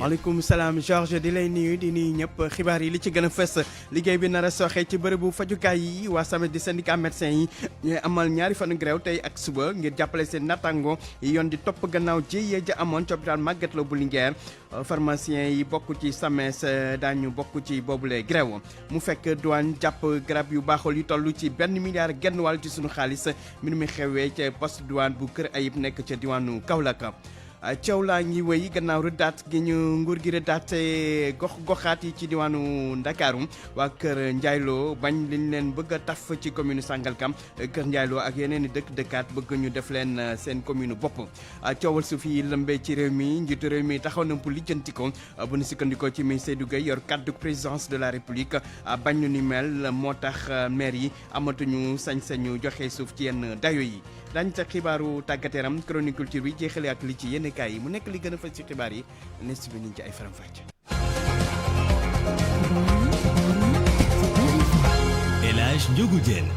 waaleykum salaam Georges di lay nuyu di nuyu ñëpp xibaar yi li ci gën a fës liggéey bi nar a soxee ci bërëbu fajukaay yi waa SAMES di syndicat médecin yi ñooy amal ñaari fanu grève tey ak suba ngir jàppale seen nattango yi yoon di topp gannaaw ji ja amoon ci hôpital Magatte Lô bu Linguère pharmacien yi bokk ci SAMES daañu bokk ci boobule grève mu fekk douane jàpp garab yu baaxul yu toll ci $1 milliard genn wàll ci sunu xaalis mbir mi xewee ca poste douane bu Kër Ayib nekk ca diwaanu Kaolack. coow laa ngi wéy gannaaw rëddaat gi ñu nguur gi rëddaat goxaat yi ci diwaanu Ndakaaru waa Kër Ndiaylo bañ liñ leen bëgg a taf ci commune Sangalkam Kër Ndiaylo ak yeneen i dëkkaat bëgg ñu def leen seen commune bopp. coowal suuf yi lëmbee ci réew mi njiitu réew mi taxaw na pour lijjanti ko bu ñu sukkandikoo ci mi Seydou Gueye yor kaddu présidence de la République bañ lu ni mel moo tax maire yi amatuñu sañ-sañu joxe suuf ci yenn dayo yi. daañu ca xibaaru tàggat yaram chronique culture bi jeexale ak li ci yenn kaay yi mu nekk li gën a fës ci xibaar yi ne si bi niñ ci ay faram-fàcce. El Hadj Ndiogou Diène.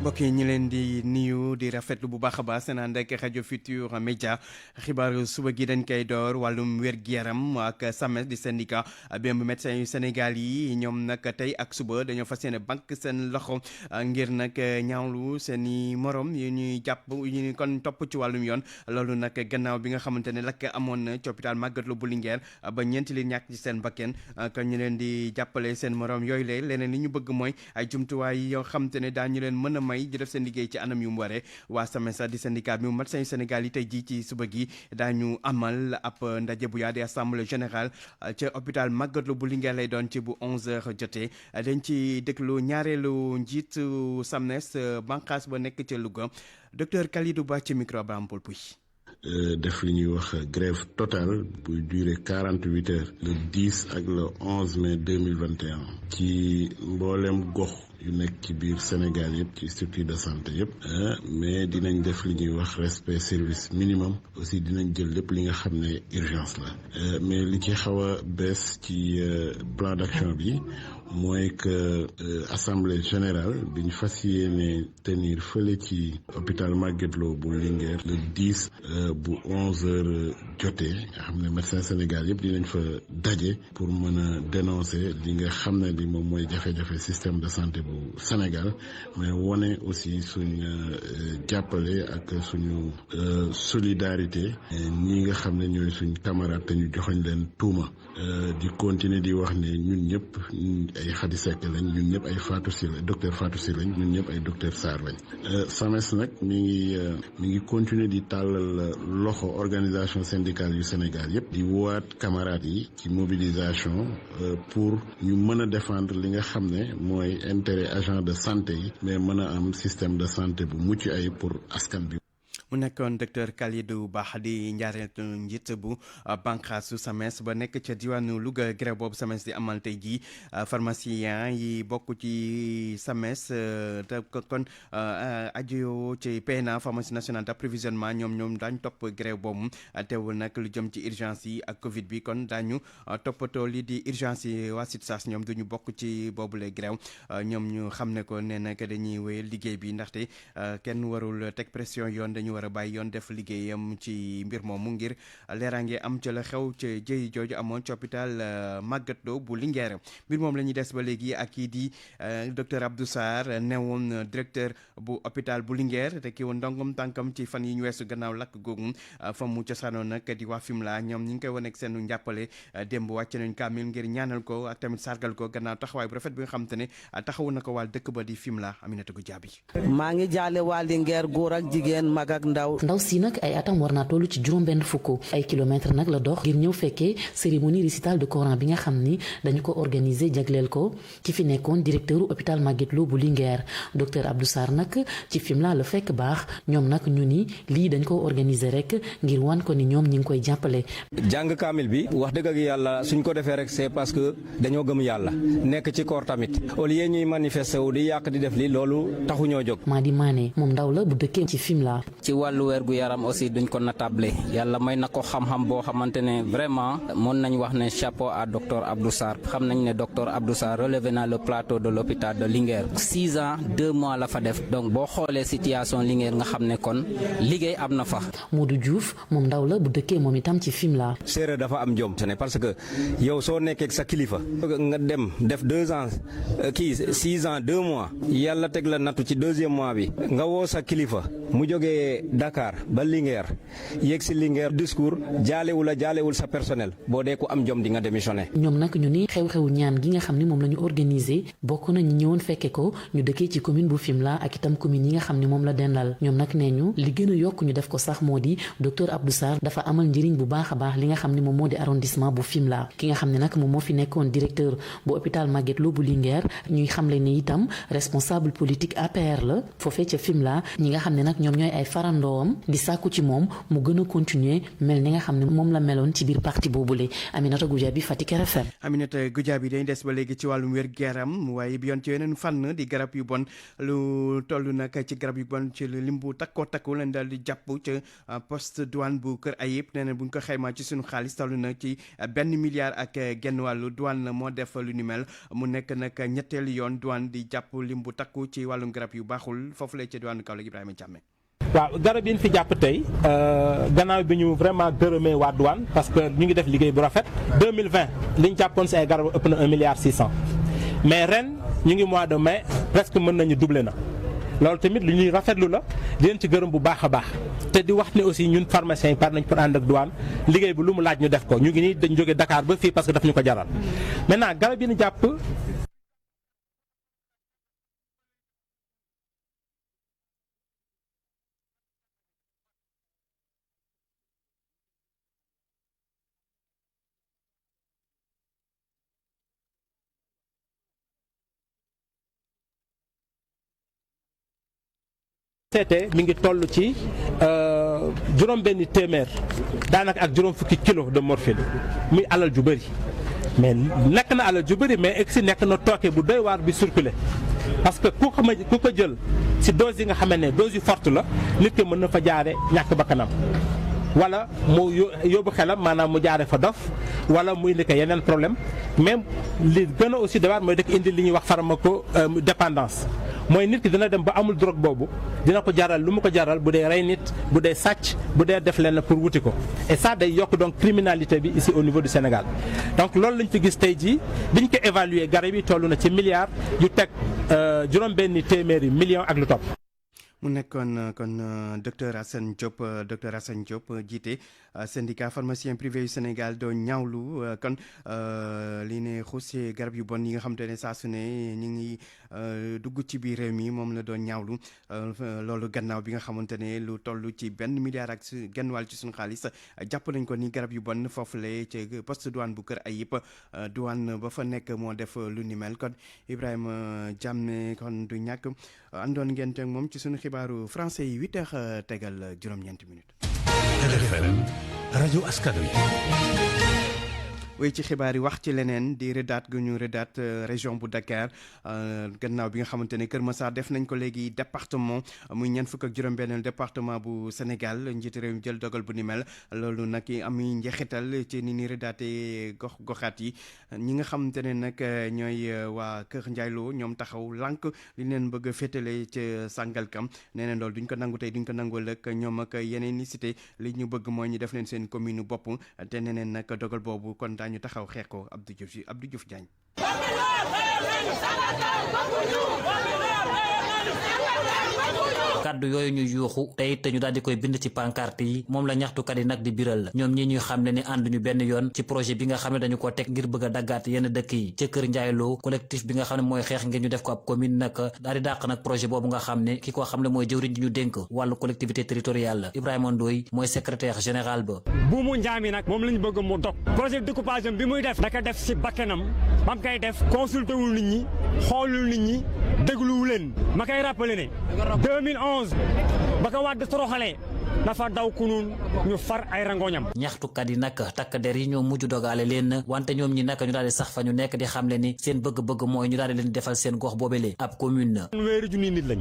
mbokk yi ñu leen di nuyu di rafetlu bu baax a baax seen ànd ak rajo Futurs Médias xibaaru suba gi dañ koy door wàllum wér-gu-yaram ak SAMES di syndicat bémb médecin yu Sénégal yi ñoom nag tey ak suba dañoo fas yéene bank seen loxo ngir nag ñaawlu seen i morom yu ñuy jàpp yu ñuy kon topp ci wàllum yoon loolu nag gannaaw bi nga xamante ne lakk amoon na ci hôpital Magatte Lô bu Linguère ba ñeenti li ñàkk ci seen bakken kon ñu leen di jàppale seen morom yooyu la leneen li ñu bëgg mooy ay jumtuwaay yoo xamante ne daañu leen mën a may di def seen liggéey ci anam yu mu waree waa SAMES di syndicat bi mu médecin yu Sénégal yi tey jii ci suba gi daañu amal ab ndaje bu yaa di assemblée générale ca hôpital Magatte Lô bu Linguère lay doon ci bu 11h jotee dañ ci déglu ñaareelu njiitu SAMES banqaas ba nekk ca Louga docteur Kalidou Ba ci micro Abraham Paul Pouy. def li ñuy wax grève totale buy durer 48 heures le 10 ak le 11 mai 2021 ci mboolem gox yu nekk ci biir Sénégal yëpp ci structure de santé yëpp mais dinañ def li ñuy wax respect service minimum aussi dinañ jël lépp li nga xam ne urgence la mais li ci xaw a bees ci plan d'action bi mooy que assemblée générale bi ñu fas yéene tenir fële ci hôpital Magatte Lô bu Linguère le 10 bu 11h jotee nga xam ne médecin Sénégal yëpp dinañ fa daje pour mën a dénoncer li nga xam ne li moom mooy jafe-jafe système de santé bu Sénégal mais wone aussi suñ jàppale ak suñu solidarité ñi nga xam ne ñooy suñ camarade te ñu joxoñ leen tuuma di continuer di wax ne ñun ñëpp ay Khady Seck lañ ñun ñëpp ay Fatou Sy lañ docteur Fatou Sy lañ ñun ñëpp ay docteur Sarr lañ SAMES nag mi ngi continuer di tàllal loxo organisation syndicale yu Sénégal yëpp di woowaat camarades yi ci mobilisation pour ñu mën a défendre li nga xam ne mooy intérêt agent de santé yi mais mën a am système de santé bu mucc ay pour askan bi. mu nekkoon docteur Kalidou Ba di njaareetu njiit bu banqaasu SAMES ba nekk ca diwaanu Louga grève boobu SAMES di amal tey jii pharmacien yi bokk ci SAMES te kon aju ci PNA pharmacie nationale d'approvisionnement ñoom daañu topp grève boobu teewul nag lu jëm ci urgence yi ak Covid bi kon daañu toppatoo lii di urgence yi waa SUTSAS ñoom duñu bokk ci boobule grève ñoom ñu xam ne ko nee na que dañuy wéyal liggéey bi ndaxte kenn warul teg pression yoon dañu war a bàyyi yoon def liggéeyam ci mbir moomu ngir leeraange am ca la xew ca jëy jooju amoon ci hôpital Magatte Lô bu Linguère mbir moom la ñuy des ba léegi ak kii di docteur Abdou Sarr newoon directeur bu hôpital bu Linguère te kii woon ndongom tànkam ci fan yi ñu weesu gannaaw lakk googu fa mu cosaanoon nag di waa Fimela ñoom ñi ngi koy wane ak seen njàppale démb wàcce nañ kaamil ngir ñaanal ko ak tamit sargal ko gannaaw taxawaay bu rafet bi nga xam te ne taxawu na ko wàll dëkk ba di Fimela Aminata Goudiaby. maa ngi jaale waa Linguère góor ak jigéen mag ak ndaw si nag ay atam war naa toll ci juróom-benn fukk ay kilomètres nag la dox ngir ñëw fekkee cérémonie récital de Coran bi nga xam ni dañu ko organiser jagleel ko ci fi nekkoon directeur hôpital Magatte Lô bu Linguère docteur Abdou Sarr nag ci Fimela la fekk baax ñoom nag ñu ni lii dañ ko organiser rek ngir wan ko ni ñoom ñi ngi koy jàppale. jàng kaamil bi wax dëgg ak yàlla suñ ko defee rek c'est parce que dañoo gëm yàlla nekk ci koor tamit au lieu ñuy manifester wu di yàq di def li loolu taxuñoo jóg. Madi Mané moom ndaw la bu dëkkee ci Fimela. ci wàllu wergu yaram aussi duñ ko natable yàlla may na ko xam-xam boo xamante ne vraiment mën nañ wax ne chapeau à docteur Abdou Sarr xam nañ ne docteur Abdou Sarr relevé na le plateau de l'hôpital de Linguère 6 ans 2 mois la fa def donc boo xoolee situation Linguère nga xam ne kon liggéey am na fa. Modou Diouf moom ndaw la bu dëkkee moom itam ci Fimela. séeréer dafa am jom parce que yow soo nekkee sa kilifa nga dem def 2 ans 6 ans 2 mois yàlla teg la nattu ci 2e mois bi nga woo sa kilifa mu jógee Dakar ba Linguère yegg si Linguère discours jaalewul sa personnel boo dee ko am jom di nga démissionné. ñoom nag ñu ni xew-xewu ñaan gi nga xam ne moom la ñu organisé bokk na ñu ñëwoon fekke ko ñu dëkkee ci commune bu Fimela ak itam commune yi nga xam ne moom la dendal ñoom nag nee ñu li gën a yokk ñu def ko sax moo di docteur Abdou Sarr dafa amal njëriñ bu baax a baax li nga xam ne moom moo di arrondissement bu Fimela ki nga xam ne nag moom moo fi nekkoon directeur bu hôpital Magatte Lô bu Linguère ñuy xamle ne itam responsable politique APR la foofee ca Fimela ñi nga xam ne nag ñoom ñooy ay farandoom di sàkku ci moom mu gën a continuer mel ni nga xam ne moom la meloon ci biir parti boobule. Aminata Goudiaby Fatick RFM. Aminata Goudiaby dañ des ba léegi ci wàllum wér-gu-yaram waaye bi yoon ci yeneen fànn di garab yu bon lu toll nag ci garab yu bon ci lim bu takkoo takku lañ daal di jàpp ca poste douane bu Kër Ayib nee na bu ñu ko xaymaa ci suñu xaalis toll na ci 1 milliard ak genn wàllu douane moo def lu ni mel mu nekk nag ñetteelu yoon douane di jàpp lim bu takku ci wàllum garab yu baaxul foofu lay ci douane Kaolack Ibrahima Thiamé. waaw garab yi ñu fi jàpp tey gannaaw bi ñu vraiment gërëmee waa douane parce que ñu ngi def liggéey bu rafet 2020 li ñu jàppoon si ay garab ëpp na 1 milliard 600 mais ren ñu ngi mois de mai presque mën nañu doubler na loolu tamit lu ñuy rafetlu la di leen ci gërëm bu baax a baax te di wax ne aussi ñun pharmaciens yi par nañ pour ànd ak douane liggéey bi lu mu laaj ñu def ko ñu ngi nii dañ jóge Dakar ba fii parce que daf ñu ko jaral maintenant garab yi ñu jàpp. seete mi ngi toll ci juróom-benni téeméer daanaka ak juróom fukki kilo de morphine muy alal ju bëri mais nekk na alal ju bëri mais egsi nekk na tooke bu doy waar bi circulé parce que ku ko jël si dose yi nga xam ne dose yu forte la nit ki mën na fa jaare ñàkk bakkanam wala mu yóbbu xelam maanaam mu jaare fa dof wala muy indi ko yeneen problème même li gën a aussi dawaat mooy dëkk indi li ñuy wax pharmaco dépendance mooy nit ki dina dem ba amul drogue boobu dina ko jaral lu mu ko jaral bu dee rey nit bu dee sàcc bu dee def lenn pour wuti ko et ça day yokk donc criminalité bi ici au niveau du Sénégal donc loolu lañ fi gis tey jii biñ ko évaluer garab yi toll na ci milliards yu teg juróom-benni téeméeri millions ak lu topp. mu nekkoon kon docteur Assane Diop jiite syndicat pharmacien privé yu Sénégal doo ñaawlu kon li ne xuus garab yu bon yi nga xam te ne saa su ne ñu ngi dugg ci biir réew mi moom la doon ñaawlu loolu gannaaw bi nga xamante ne lu toll ci 1 milliard ak genn wàll ci suñu xaalis jàpp nañ ko ni garab yu bon foofu la ci poste douane bu Kër Ayib douane ba fa nekk moo def lu ni mel kon Ibrahima Diamé kon du ñàkk àndoon ngeen ak moom ci suñu xibaaru français yi 8h tegal juróom-ñeenti minutes. RFM rajo askan wi. wéy ci xibaar yi wax ci leneen di rëddaat gu ñu rëddaat région bu Dakar gannaaw bi nga xamante ne Kër Massar def nañ ko léegi département muy ñeent fukk ak juróom-benn département bu Sénégal njiitu réew mi jël dogal bu ni mel loolu nag am njeexital ci ni rëddaatee goxaat yi ñi nga xamante ne nag ñooy waa Kër Ndiaye Lo ñoom taxaw lànk li leen bëgg a féetale ca Sangalkam nee na loolu duñ ko nangu tey duñ ko nangu ëllëg ñoom ak yeneen i cité li ñu bëgg mooy ñu def leen seen commune bopp te neneen nag dogal boobu kon ñu taxaw xeex ko Abdou Diouf Diagne. kàddu yooyu ñu yuuxu tey te ñu daal di koy bind ci pancarte yi moom la ñaxtukat yi nag di biral la ñoom ñi ñuy xam ne ni ànduñu benn yoon ci projet bi nga xam ne dañu ko teg ngir bëgg a daggaat yenn dëkk yi ca Kër Ndiaye Lo collectif bi nga xam ne mooy xeex ngir ñu def ko ab commune nag daal di dàq nag projet boobu nga xam ne ki ko xam ne mooy jëwriñ ji ñu dénk wàllu collectivité territoriale la Ibrahima Ndoye mooy secrétaire général ba bu mu njaami nag moom lañu bëgg mu dog projet de découpage bi muy def naka def si bakkanam ba mu koy def consulté wul nit ñi xoolul nit ñi dégluwu leen ma koy rappelé ne 2011 ba ko Wade toroxalee dafa daw kunun ñu far ay rangoñam. ñaxtukat yi nag takk der yi ñoo mujj dogaale leen wante ñoom ñi nag ñu daal di sax fa ñu nekk di xamle ni seen bëgg-bëgg mooy ñu daal di leen defal seen gox boobele ab commune. weeri junni nit lañ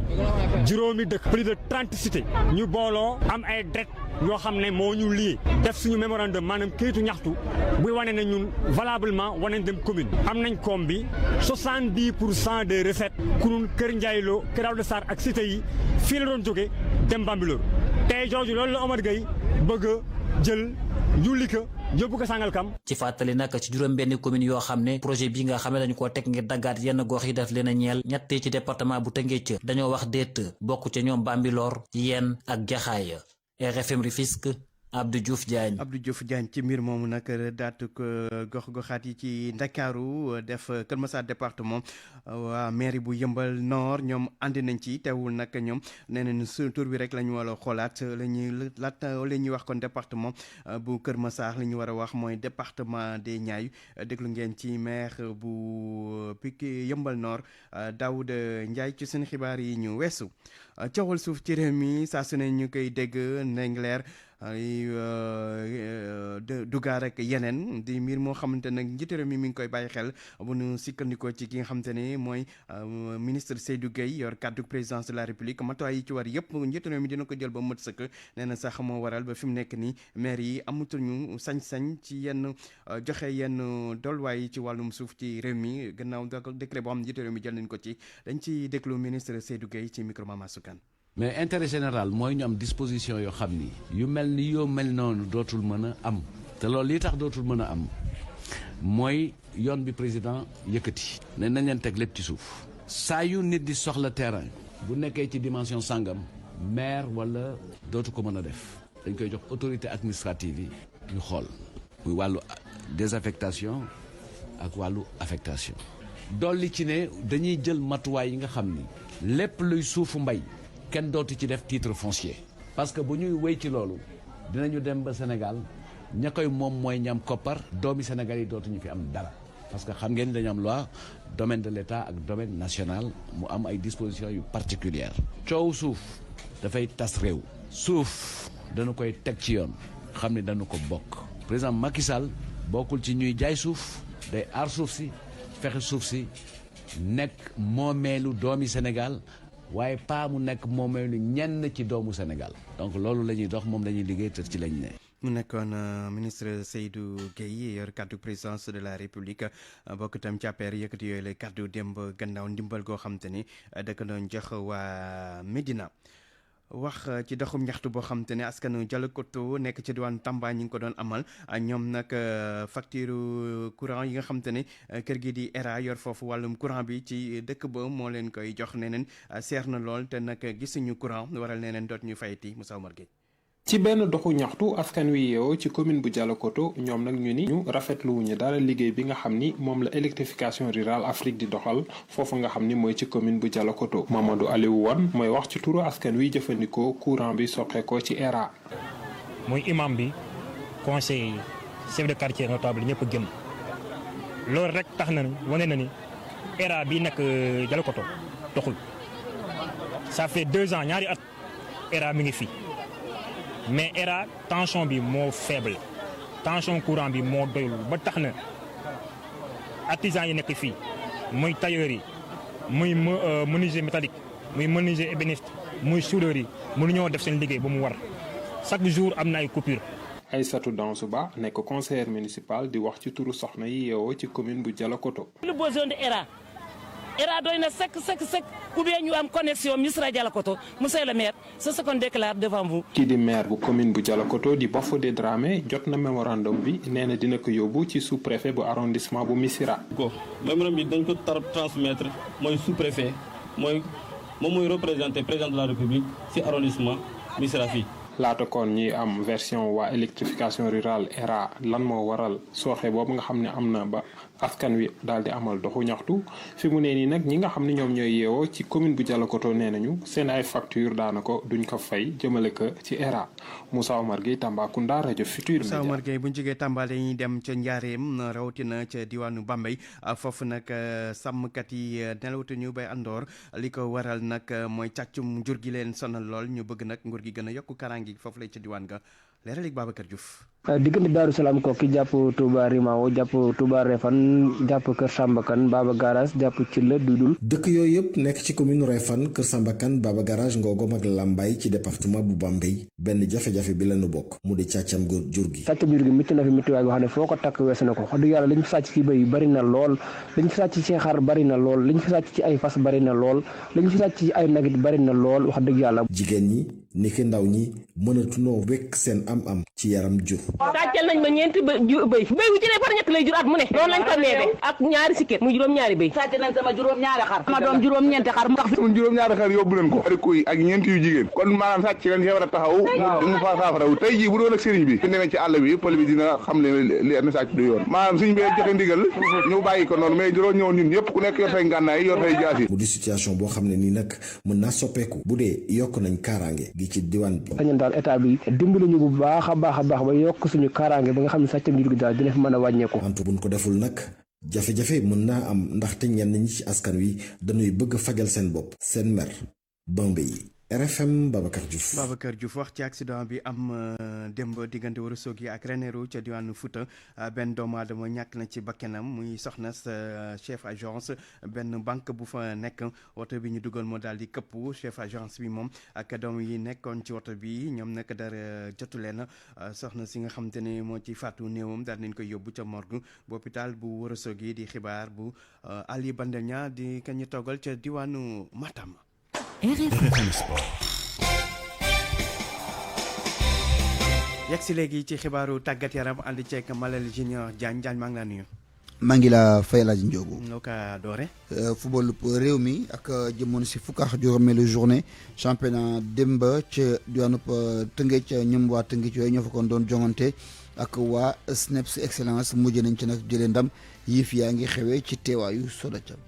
juróomi dëkk plus de 30 cités ñu booloo am ay dette yoo xam ne moo ñu lii def suñu mémorandum maanaam kayitu ñaxtu buy wane ne ñun valablement wane dem commune am nañ koom bi 70% des recettes kunun Kër Ndiaye Lo Kër Daouda Sarr ak cité yi fii la doon jóge dem Bambilor tey jooju loolu la Omar Gueye bëgg a jël yulli ko yóbbu ko Sangalkam. ci fàttali nag ci juróom-benni commune yoo xam ne projet bi nga xam ne dañu koo teg ngir daggaat yenn gox yi def leen a ñeel ñettee ci département bu Tëngéej dañoo wax déet bokk ca ñoom Bambilor Yène ak Jaxaay. RFM Rufisque Abdou Diouf Diagne ci mbir moomu nag daatu ko gox-goxaat yi ci Ndakaaru def Kër Massar département waa mairie bu Yëmbal Nord ñoom andi nañ ci teewul nag ñoom nee nañ su tur bi rek la ñu war a xoolaat la ñuy wax kon département bu Kër Massar li ñu war a wax mooy département des Niayes déglu ngeen ci maire bu Pikine Yëmbal Nord Daouda Ndiaye ci seen xibaar yi ñu weesu coowal suuf ci réew mi saa su ne ñu koy dégg Ndingler dugaar rek yeneen di mbir moo xamante nag njiitu réew mi ngi koy bàyyi xel bu nu sikkandikoo ci ki nga xamante ne mooy ministre Seydou Gueye yor kàddu présidence de la république matuwaay yi ci war yëpp njiitu réew mi dina ko jël ba mët sëkk nee na sax moo waral ba fi mu nekk nii maire yi amatuñu sañ-sañ ci yenn joxe yenn dolwaay yi ci wàllum suuf ci réew mi gannaaw décret boo xam njiitu réew mi jël nañ ko ci dañ ci déglu ministre Seydou Gueye ci micro Mama Soukan. mais intérêt général mooy ñu am disposition yoo xam ni yu mel noonu dootul mën a am te loolu li tax dootul mën a am mooy yoon bi président yëkkati ne nañ leen teg lépp ci suuf saa yu nit di soxla terrain bu nekkee ci dimension sangam maire wala dootu ko mën a def dañ koy jox autorité administrative yi ñu xool muy wàllu désaffectation ak wàllu affectation dolli ci ne dañuy jël matuwaay yi nga xam ni lépp luy suufu mbay kenn dootu ci def titre foncier parce que bu ñuy wéy ci loolu dinañu dem ba Sénégal ña koy moom mooy ñam koppar doomi Sénégal yi dootuñu fi am dara parce que xam ngeen dañu am loi domaine de l'État ak domaine national mu am ay dispositions yu particulières coow suuf dafay tas réew suuf dañu koy teg ci yoon xam ne dañu ko bokk président Macky Sall bokkul ci ñuy jaay suuf day aar suuf si fexe suuf si nekk moomeelu doomi Sénégal waaye pas mu nekk moomeelu ñenn ci doomu Sénégal donc loolu la ñuy dox moom la ñuy liggéey te ci lañ ne. mu nekkoon ministre Seydou Gueye yor kaddu présidence de la république bokk itam ci APR yëkkati yooyu la kaddu démb gannaaw ndimbal goo xam te ni da ko doon jox waa Médina. wax ci doxum ñaxtu boo xam te ne askanu Dialokoto nekk ci diwaan Tamba ñi ngi ko doon amal ñoom nag facture courant yi nga xam te ne kër gi di ERA yor foofu wàllum courant bi ci dëkk ba moo leen koy jox neneen seer na lool te nag gisuñu courant waral neneen doot ñu fayti Moussa Omar Gueye ci benn doxu ñaxtu askan wi yeewoo ci commune bu Dialokoto ñoom nag ñu ni ñu rafetlu wuñu dara liggéey bi nga xam ni moom la électrification rurale Afrique di doxal foofu nga xam ni mooy ci commune bu Dialokoto Mamadou Aliou Wane mooy wax ci turu askan wi jëfandikoo courant bi soqeekoo ci ERA. muy imam bi conseiller yi chef de quartier notable ñëpp gën loolu rek tax na wane na ni ERA bi nekk Dialokoto doxul ça fait 2 ans ñaari at ERA mi ngi fi. mais ERA tension bi moo faible tension courant bi moo doyul ba tax na artisans yi nekk fii muy tailleurs yi muy menuisier métallique muy menuisier ébéniste muy soudeur yi mënuñoo def seen liggéey ba mu war chaque jour am na ay coupure. Aïssatou Dansouba nekk conseiller municipal di wax ci turu soxna yi yeewoo ci commune bu Dialokoto. le besoin de ERA doy na sec ou bien ñu am connexion Missirah Dialokoto monsieur le maire c'est ce qu'on déclare devant vous. kii di maire bu commune bu Dialokoto di Bafodé Dramé jot na mémorandum bi nee na dina ko yóbbu ci sous-préfet bu arrondissement bu Missirah. mémorandum bi dañ ko transmettre mooy sous-préfet moom mooy représenté président de la République ci arrondissement Missirah fii. laata kon ñi am version waa électrification rurale ERA lan moo waral sooxe boobu nga xam ne am na ba askan wi daal di amal doxu ñaxtu fi mu ne nii nag ñi nga xam ne ñoom ñooy yeewoo ci commune bu Dialokoto nee nañu seen ay facture daanaka duñ ko fay jëmale ko ci ERA. Moussa Omar Gueye Tambacounda rajo Futur Média. Moussa Omar Gueye bu ñu jógee Tamba dañuy dem ca Njaareem rawatina ca diwaanu Bambey foofu nag sàmmkat yi nelawtuñu bay àndoor li ko waral nag mooy càccum jur gi leen sonal lool ñu bëgg nag nguur gi gën a yokk karange gi foofu lay ca diwaan ga leeral ak Babacar Diouf. diggante Daaru Salaam Koki jàpp Touba Rimao jàpp Touba Refane jàpp Kër Sambakan Baba Garage jàpp ci la Dudul. dëkk yooyu yëpp nekk ci commune Refane Kër Sambakan Baba Garage Ngogom ak Lambaye ci département bu Bambey benn jafe-jafe bi lañu bokk mu di càccam jur gi. càccam jur gi métti na fi métti waay boo xam ne foo ko takk weesu na ko wax dëgg yàlla liñ fi sàcc ci bëy bari na lool liñ fi sàcc ci xar bari na lool liñ fi sàcc ci ay fas bari na lool liñ fi sàcc ci ay nagit bari na lool wax dëgg yàlla. jigéen ñi niki ndaw ñi mënatunoo wekk seen am-am ci yaram jur. sàccal nañ ma ñeenti bëy wu ci ne par ñett lay jur at mu ne noonu lañ ko neebe ak ñaari sikket muy juróom-ñaari bëy sàcc nañ sama juróom-ñaari xar sama doom juróom-ñeenti xar ndax juróom-ñaari xar yóbbu leen ko ariko yi ak ñeenti yu jigéen kon maanaam sàcc leen ci war a taxaw mu fa saafarawu tey jii bu doon ak sëriñ bi su demee ci àll bi pël bi dina xam ne li na sàcc du yoon maanaam suñ bee joxe ndigal ñu bàyyi ko noonu mais juróom ñëw ñun ñëpp ku nekk yor say ngànnaay yor say jaasi. mu di situation boo xam ne nii nag mën naa soppeeku bu dee yokk nañ kaaraange gi ci diwaan bi. dañu daal état bi dimbali ñu bu baax a baax ba yokk suñu kaaraange ba nga xam ne sàccam jur gi daal dina fi mën a wàññeeku. antu buñ ko deful nag jafe-jafe mën naa am ndaxte ñenn ñi ci askan wi dañuy bëgg fajal seen bopp seen mer Bambey RFM Babacar Diouf wax ci accident bi am démb diggante Ourossogui ak Ranérou ca diwaanu Fouta benn doomu aadama ñàkk na ci bakkanam muy soxna sa chef agence benn banque bu fa nekk oto bi ñu dugal moo daal di këpp chef agence bi moom ak doom yi nekkoon ci oto bi ñoom nag dara jotu leen soxna si nga xam te ne moo ci faatu néewam daal nañ koy yóbbu ca morgue bu hôpital bu Ourossogui di xibaar bu Ali Bandenia di kañ ñu toggal ca diwaanu Matam. RFM Sport. yegg si léegi ci xibaaru tàggat yaram ànd ceeg Malal Junior Diagne maa ngi laa nuyu. maa ngi la fay Laaji Ndiogu. noo ka doore. football réew mi ak jëmoon si fukk ak juróomeelu journée championnat démb ca diwaanu Tëngéej ca ñoom waa Tëngéej yooyu ñoo fa kon doon jongante ak waa SNEPS excellence mujj nañ ci nag jëlee ndam yëf yaa ngi xewee ci teewaayu Soda Thiam.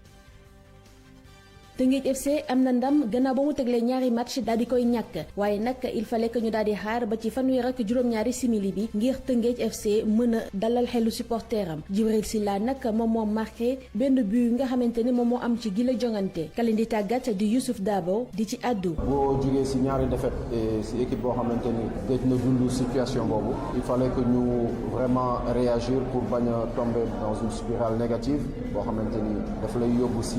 Teungueth FC am na ndam gannaaw ba mu teglee ñaari match daal di koy ñàkk waaye nag il fallait que ñu daal di xaar ba ci fanweer ak juróom-ñaari simili bi ngir Teungueth FC mën a dalal xelu supporteram Djibril Silla nag moom moo marqué benn but nga xamante ni moom moo am ci gila jongante kalen di tàggat di Youssouf Dabo di ci addu. boo jógee si ñaari défaite si équipe boo xamante ni gëj na dund situation boobu il fallait que ñu vraiment réagir pour bañ a tomber dans une spirale négative boo xamante ni daf lay yóbbu si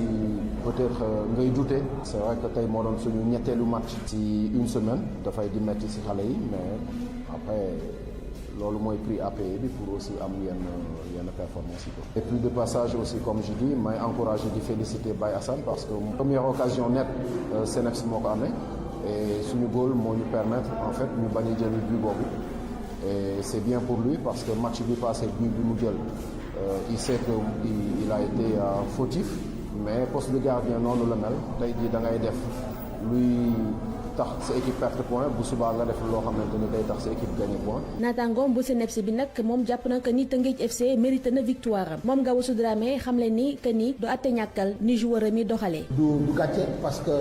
peut-être ngay douter c'est vrai que tey moo doon suñu ñetteelu match ci une semaine dafay di metti ci xale yi mais après loolu mooy prix à payer bi pour aussi am yenn performance yi. et puis de passage aussi comme je dis may encourager di féliciter Baye Assane parce que première occasion nette CNEPS moo ko amee et suñu goal moo ñu permettre en fait ñu bañ a jël but boobu et c'est bien pour lui parce que match bi passé but bi mu jël il sait que il a été fautif. mais poste de gardien noonu la mel tey jii da ngay def luy tax sa équipe perte point bu subaa nga def loo xamante ni day tax sa équipe gagné point. naataangoom bu CNEPS bi nag moom jàpp na que ni Teungueth FC mérité na victoire am moom Gaoussou Dramé xam le ni que ni du àtte ñàkkal ni joueur mi doxalee. du gàcce parce que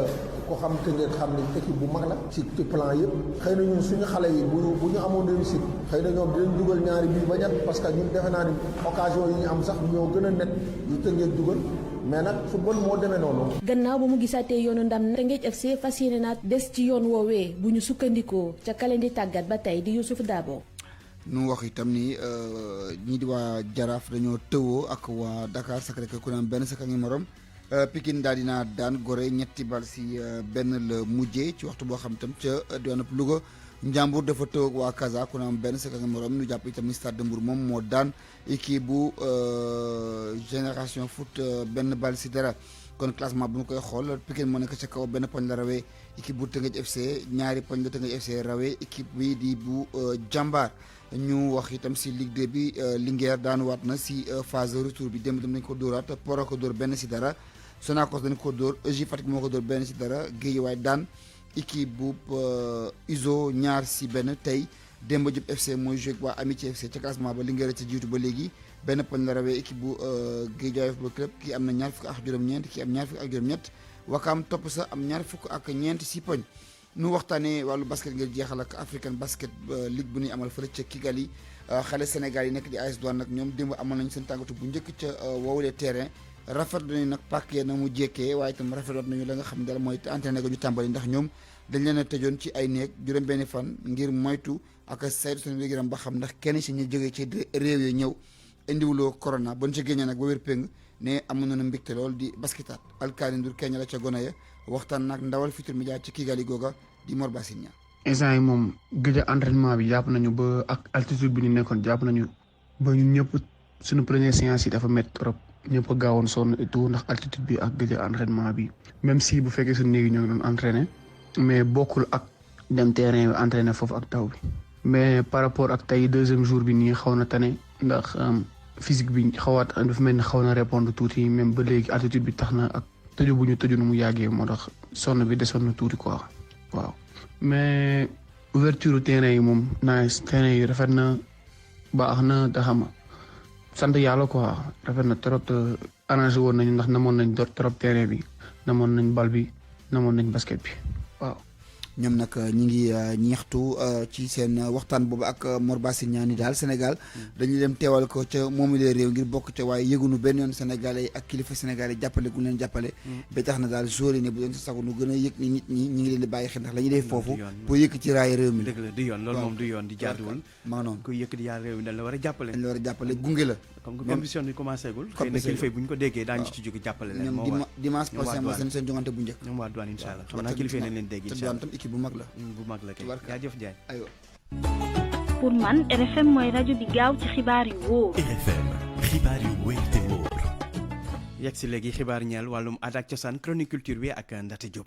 ko xam Teungueth xam ni équipe bu mag la ci plan yëpp xëy na ñun suñu xale yi bu ñu amoon réussite xëy na ñoom dinañ dugal ñaari bii ba ñett parce que ñun defe naa ni occasion yi ñu am sax ñoo gën a net yu Teungueth dugal. mais nag football moo demee noonu. gannaaw ba mu gisaatee yoonu ndam Teungueth FC fas yéene naat des ci yoon woowee bu ñu sukkandikoo ca kalendi tàggat ba tey di Youssouf Dabo. nu wax itam ni ñii di waa Jaraaf dañoo tëwoo ak waa Dakar Sacré-Cœur ku ne am benn sakka ngi morom Pikine daal dinaa daan Gorée ñetti bal si benn la mujjee ci waxtu boo xam itam ca diwaanu Louga Njàmbur dafa tëw ak waa Casa ku ne am benn sakka ngi morom ñu jàpp itam ni Stade de Mbour moom moo daan équipe bu Génération Foot benn bal si dara kon classement bu ñu koy xool Pikine moo nekk ca kaw benn poñ la rawee équipe bu Teungueth FC ñaari poñ la Teungueth FC rawee équipe bi di bu Jàmbaar ñu wax itam si Ligue 2 bi Linguère daan waat na si phase retour bi démb dem nañ ko dóoraat Poro ko dóor benn si dara Sonacos dañ ko dóor EJ Fatick moo ko dóor benn si dara Guédiawaye daan équipe bu Iso ñaar si benn tey Demba Diop FC mooy joué waa Amitié FC ca classement ba Linguère ca jiitu ba léegi benn poñ la rawee équipe bu Guédiawaye Football Club kii am na ñaar fukk ak juróom-ñeent kii am ñaar fukk ak juróom-ñett Wakaam topp sa am ñaar fukk ak ñeent si poñ nu waxtaanee wàllu basket ngir jeexal ak African Basket League bu ñuy amal fële ca Kigali xale Sénégal yi nekk di AS Douanes nag ñoom démb amal nañu seen tàngatu bu njëkk ca wowulee terrain rafetlu nañu nag pàkkee na mu jekkee waaye itam rafetlu nañu la nga xam ne daal mooy entraîné ko ñu tàmbali ndax ñoom dañ leen a tëjoon ci ay néeg juróom-benni fan ngir moytu ak saytu seen wér-gu-yaram ba xam ndax kenn si ñu jógee ci réew yi ñëw indiwuloo corona ba ñu ci génnee nag ba wér péng ne amoon nañu mbégte lool di basketaat alkaali ndur keña la ca gone ya waxtaan nag ndawal Futurs Médias ci Kigali googa di Mor Bassine Niang. instant yi moom gëj a entraînement bi jàpp nañu ba ak altitude bi ñu nekkoon jàpp nañu ba ñun ñëpp suñu première séance yi dafa métti trop ñëpp a gaawoon sonn et tout ndax altitude bi ak gëj a entraînement bi même si bu fekkee suñu néegi ñoo ngi doon entraîné mais bokkul ak dem terrain bi entraîné foofu ak taw bi mais par rapport ak tey deuxième jour bi nii xaw na tane ndax physique bi xawaat dafa mel ni xaw na répondre tuuti même ba léegi altitude bi tax na ak tëju bu ñu tëju nu mu yàggee moo tax sonn bi desoon na tuuti quoi waaw mais ouverture terrain yi moom nice terrain yi rafet na baax na te xam sant yàlla quoi rafet na trop te arrangé woon nañu ndax namoon nañ trop terrain bi namoon nañ bal bi namoon nañ basket bi waaw. ñoom nag ñi ngi ñaxtu ci seen waxtaan boobu ak Mor Bassine Niang ni daal Sénégal dañuy dem teewal ko ca moomu lee réew ngir bokk ca waaye yëgunu benn yoon Sénégalais yi ak kilifa Sénégalais yi jàppale gu leen jàppale ba tax na daal jour yi ne bu doon si sax nu gën a yëg ni nit ñi ngi leen di bàyyi xel ndax la ñuy def foofu pour yëkk ci raay réew mi dëgg la du yoon loolu moom du yoon di jaaduwul maa noonu ku yëkk di yaar réew mi dañ la war a jàppale dañ la war a jàppale gunge la comme que compétition bi commencé gul xëy na kilifa yi bu ñu ko déggee daañu ci jóge jàppale leen ñoom dimanche prochain ma seen jongante bu njëkk ñoom waa douane incha allah xam naa kilifa yi nañ leen dégg incha allah tam équipe bu mag la bu mag la kay jaajëf Ndiaye aywa pour man RFM mooy rajo bi gaaw ci xibaar yu wóor RFM xibaar yu wóor te wóor yegg si léegi xibaar ñeel wàllum aada ak cosaan chronique culture bi ak Ndate Diop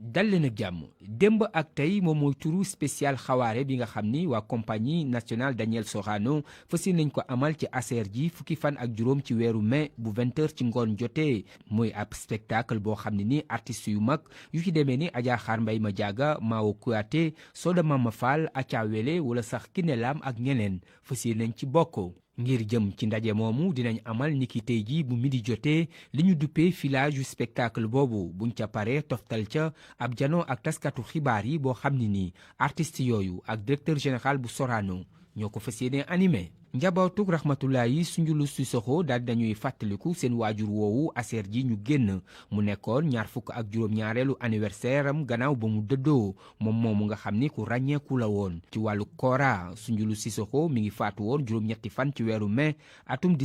dal leen ak jàmm démb ak tey moom mooy turu spécial xawaare bi nga xam ni waa compagnie nationale Daniel Sorano fas yéene nañ ko amal ci aser ji fukki fan ak juróom ci weeru mai bu 20h ci ngoon jotee mooy ab spectacle boo xam ne ni artistes yu mag yu ci demee ni Adja Xaar Mbay ma jaaga Mao Kouyaté Soda Mama Fall Aca Wele wala sax Kiné Lam ak ñeneen fas yéene nañ ci bokk. ngir jëm ci ndaje moomu dinañ amal niki tey ji bu midi jotee li ñu duppee filage yu spectacle boobu buñ ca paree toftal ca ab janoo ak taskatu xibaar yi boo xam ne nii artistes yooyu ak directeur général bu Sorano ñoo ko fas yéene animé. njabootug Rahmatullahi Sunjulu Sissoko daal dañuy fàttaliku seen waajur woowu aser ji ñu génn mu nekkoon 26 anniversaire am gannaaw ba mu dëddoo moom moomu nga xam ni ku ràññeeku la woon ci wàllu kora Sunjulu Sissoko mi ngi faatu woon juróom-ñetti fan ci weeru mai atum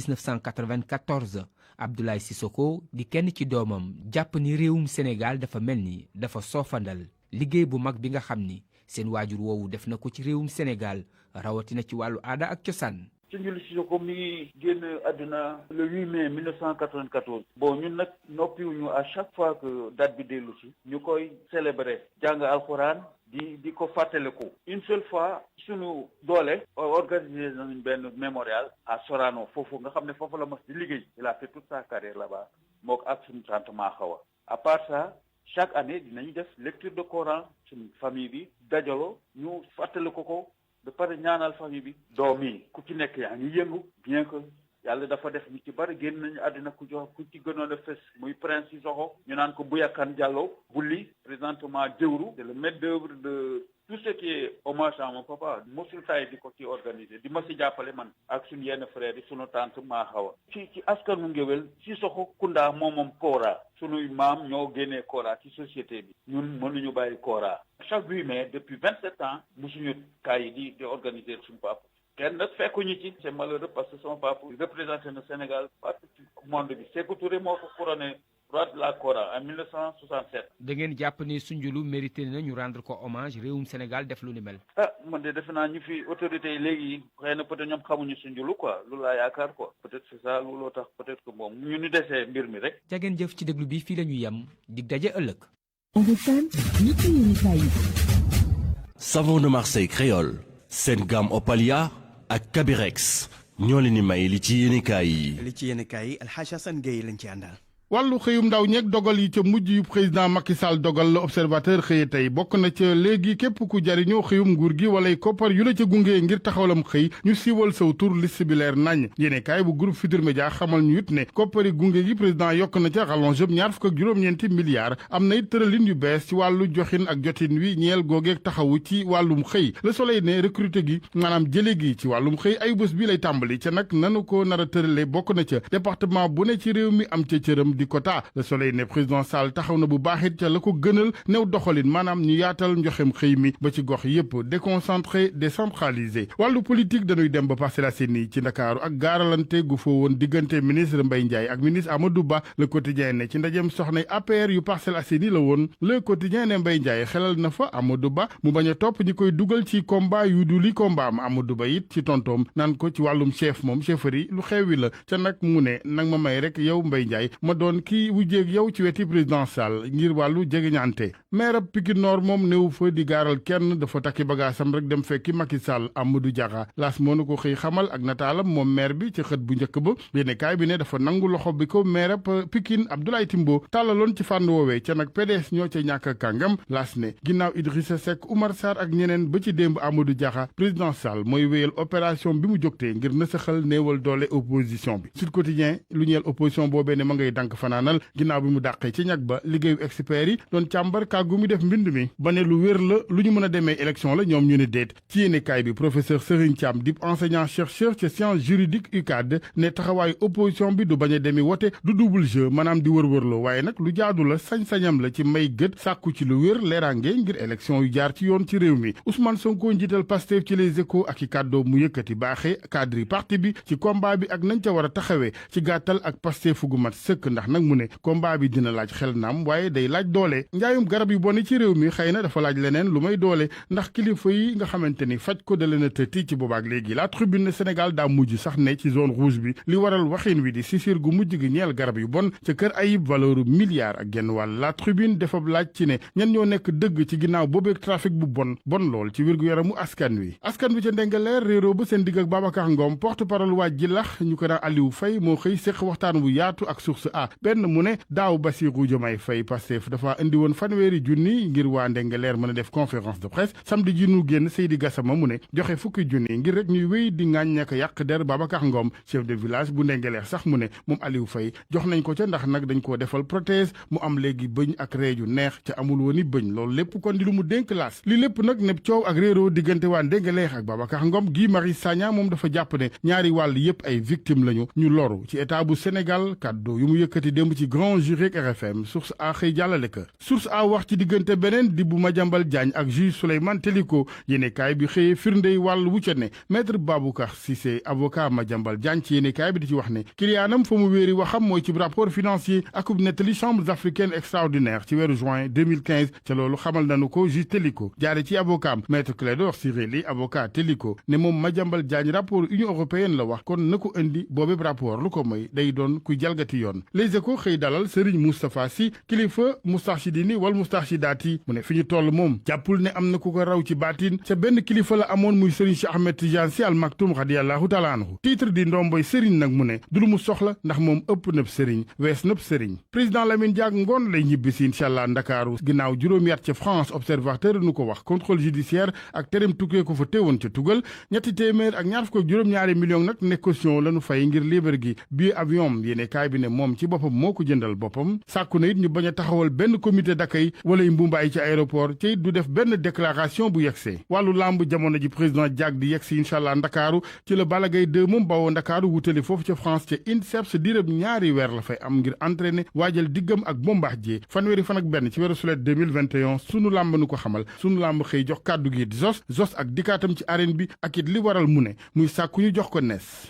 1994 Abdoulaye Sissoko di kenn ci doomam jàpp ni réewum Sénégal dafa mel ni dafa soofandal liggéey bu mag bi nga xam ni seen waajur woowu def na ko ci réewum Sénégal rawatina ci wàllu aada ak cosaan. Sunjulu Sissoko mi ngi génn àdduna le 8 mai 1994 bon ñun nag noppiwuñu à chaque fois que date bi dellu si ñu koy célébrer jàng alxuraan di ko fàttaliku une seule fois suñu doole organisé nañu benn mémorial à Sorano foofu nga xam ne foofu la mas di liggéey il a fait toute sa carrière là-bas mook ak suñu sant Maaxawa à part ça chaque année dinañu def lecture de Coran suñu famille bi dajaloo ñu fàttaliku ko ba pare ñaanal famille bi doom yi ku ci nekk yaa ngi yëngu bien que yàlla dafa def ñu ci bari génn nañu àddina ku ci gënoon a fës muy Prince Sissoko ñu naan ko Bouyakan Diallo Bulli présentement jëwru c'est le maître d'œuvre de tout ce qui est hommage à mon papa mosul tay di ko ci organiser di ma si jàppale man ak suñu yenn frères yi suñu tante Maaxawa ci askanu ngéwél Sissoko Kunda moom Kora suñuy maam ñoo génnee Kora ci société bi ñun mënuñu bàyyi Kora chaque 8 mai depuis 27 ans musuñu kaay yi di organiser suñu papa kenn nag fekkuñu ci c'est malheureux parce que son papa représenté na Sénégal partout ci monde bi Sékou Touré moo ko couronné roi de la Kora en 1967. da ngeen jàpp ni Sunjulu mérité na ñu rendre ko hommage réewum Sénégal def lu ni mel. man de defe naa ñu fi autorités yi léegi xëy na peut-être ñoom xamuñu Sunjulu quoi lu laa yaakaar quoi peut-être c'est ça looloo tax peut-être que moom ñu ni desee mbir mi rek. jageen jëf ci déglu bi fii la ñu yem dig daje ëllëg. Savon de Marseille créole seen gamme Opalia ak Kabirex ñoo leen di may li ci yéenekaay yi. li ci yéenekaay yi El Hadj Assane Gueye lañ ci àndal. wàllu xëyum ndaw ñeeg dogal yi ca mujj yu président Macky Sall dogal la observateur xëye tey bokk na ca léegi képp ku jariñoo xëyum nguur gi walay koppar yu la ca gungee ngir taxawalam xëy ñu siiwal saw tur liste bi leer nañ yéene kaay bu groupe Futurs Médias xamal ñu it ne koppari gunge gi président yokk na ca rallonge 24 milliards am na it tëralin yu bees ci wàllu joxin ak jotin wi ñeel googeeg taxawu ci wàllum xëy Le Soleil ne recruter gi maanaam jële gi ci wàllum xëy ay bés bi lay tàmbali ca nag nanu ko nar a tërale bokk na ca département bu ne ci réew mi am ca cëram di quota Le Soleil ne président Sall taxaw na bu baaxit ca la ko gënal new doxalin maanaam ñu yaatal njoxem xëy mi ba ci gox yépp déconcentré décentralisé wàllu politique dañuy dem ba Parcelles Assainies ci Ndakaaru ak gaaralante gu foo woon diggante ministre Mbaye Ndiaye ak ministre Amadou Ba Le Quotidien ne ci ndajem soxna APR yu Parcelles Assainies la woon Le Quotidien ne Mbaye Ndiaye xelal na fa Amadou Ba mu bañ a topp ñi koy dugal ci combat yu du li combat am Amadou Ba it ci tontoom naan ko ci wàllum chef moom chefferie lu xewi la ca nag mu ne nag ma may rek yow Mbaye Ndiaye ma doon kii wujjeeg yow ci weti président Sall ngir wàllu jegeñante maire Pikine Nord moom néew fa di gaaral kenn dafa takki bagaasam rek dem fekki Macky Sall Amadou Diarra laas moo na ko xëy xamal ak nataalam moom maire bi ci xët bu njëkk ba yéene kaay bi ne dafa nangu loxo bi ko maire Pikine Abdoulaye Timbo tàllaloon ci fànn woowee ca nag PDS ñoo ca ñàkk kàngam laas ne ginnaaw Idrissa Seck Oumar Sarr ak ñeneen ba ci démb Amadou Diarra président Sall mooy wéyal opération bi mu jógtee ngir nësaxal néewal doole opposition bi Sud Quotidien lu ñeel opposition boobee ne ma ngay dànk fanaanal ginnaaw bi mu dàqee ci ñag ba liggéeyu experts yi doon càmbar kàggu mi def mbind mi ba ne lu wér la lu ñu mën a demee élection la ñoom ñu ne déet ci yéene kaay bi professeur Serigne Thiam dip enseignant chercheur ci sciences juridiques UCAD ne taxawaayu opposition bi du bañ a demi wote du double jeu maanaam di wërwërloo waaye nag lu jaadu la sañ-sañam la ci may gët sàkku ci lu wér leeraange ngir élection yu jaar ci yoon ci réew mi Ousmane Sonko njiital Pastef ci Les Échos ak i kàddoo mu yëkkati baaxee cadre parti bi ci combat bi ak nañ ca war a taxawee ci gàttal ak Pastef fu gu mat sëkk ndax nag mu ne combat bi dina laaj xel naam waaye day laaj doole njaayum garab yu boni ci réew mi xëy na dafa laaj leneen lu may doole ndax kilifa yi nga xamante ni faj ko da leen a tëti ci boobaak léegi la tribune Sénégal daa mujj sax ne ci zone rouge bi li waral waxin wi di sisir gu mujj gi ñeel garab yu bon ca kër Ayib valeur milliard ak genn wàll la tribune dafa laaj ci ne ñan ñoo nekk dëgg ci ginnaaw boobeeg trafic bu bon lool ci wér-gu-yaramu askan wi ca Ndengaleer réeroo ba seen digg ak Babacar Ngom porte parole waa Jilax ñu ko daan Aliou Faye moo xëy séq waxtaan bu yaatu ak Source A benn mu ne daaw Bassirou Diomaye Faye Pastef dafa indi woon 1,000 junni ngir waa Ndengaleer mën a def conférence de presse samedi ji nu génn Seydi Gassama mu ne joxe 10 junni ngir rek ñuy wéy di ŋàññ ak yàq der Babacar Ngom chef de village bu Ndengaleer sax mu ne moom Aliou Faye jox nañ ko ca ndax nag dañ koo defal prothèse mu am léegi bëñ ak reeju neex ca amul woon i bëñ loolu lépp kon di lu mu dénk laas li lépp nag nepp coow ak réeroo diggante waa Ndengaleer ak Babacar Ngom Guy Marius Sagna moom dafa jàpp ne ñaari wàll yépp ay victime lañu ñu loru ci état bu Sénégal kàddu yu mu yëkkati démb ci grand jury ak RFM Source A xëy jàllale ka Source A wax ci diggante beneen di bu Madiambal Diagne ak juge Souleymane Teliko yéenekaay bi xëyee firndey wàll wu ca ne maître Baboucar Cissé avocat Madiambal Diagne ci yéenekaay bi di ci wax ne kiliyaanam fa mu wéeri waxam mooy ci rapport financier akub nettali chambres africaines extraordinaires ci weeru juin 2015 ca loolu xamal nañu ko juge Teliko jaare ci avocat maître Clédor Ciré Ly avocat Teliko ne moom Madiambal Diagne rapport Union européenne la wax kon na ko indi boobéb rapport lu ko mooy day doon kuy jalgati yoon Les Échos xëy dalal Serigne Moustapha Sy kilifa Moustarchidine wal Moustarchidaty mu ne fi ñu toll moom jàppul ne am na ku ko raw ci baatin ca benn kilifa la amoon muy Serigne Cheikh Ahmed Tidiane Sy Al Maktoum radiyallahu taala anhu titre di ndomboy Serigne nag mu ne du lu mu soxla ndax moom ëpp nëb Serigne wees nëb Serigne président Lamine Diack ngoon lay ñibbisi incha allah Ndakaaru ginnaaw juróomi at ca France observateur nu ko wax contrôle judiciaire ak terem tukkee ko fa teewoon ca tugal ñetti téeméer ak ñaar fukk ak juróom-ñaari millions nag ne caution lañu fay ngir libre gi bii avion yéene kaay bi ne moom ci boppam moo ko jëndal boppam sàkku na it ñu bañ a taxawal benn comité d'accueil wala yu mbumbaay ci aéroport ci it du def benn déclaration bu yegsee wàllu làmb jamono ji président Diack di yegsi incha allah Ndakaaru ci la Balla Gaye 2 moom bawoo Ndakaaru wutali foofu ca France ca INSEPS diirëb ñaari weer la fay am ngir entraîner waajal diggam ak Bombardier fanweeri fan ak benn ci weeru sulet 2021 sunu làmb nu ko xamal sunu làmb xëy jox kàddu gi Zos ak dikkaatam ci arène bi ak it li waral mu ne muy sàkku ñu jox ko nees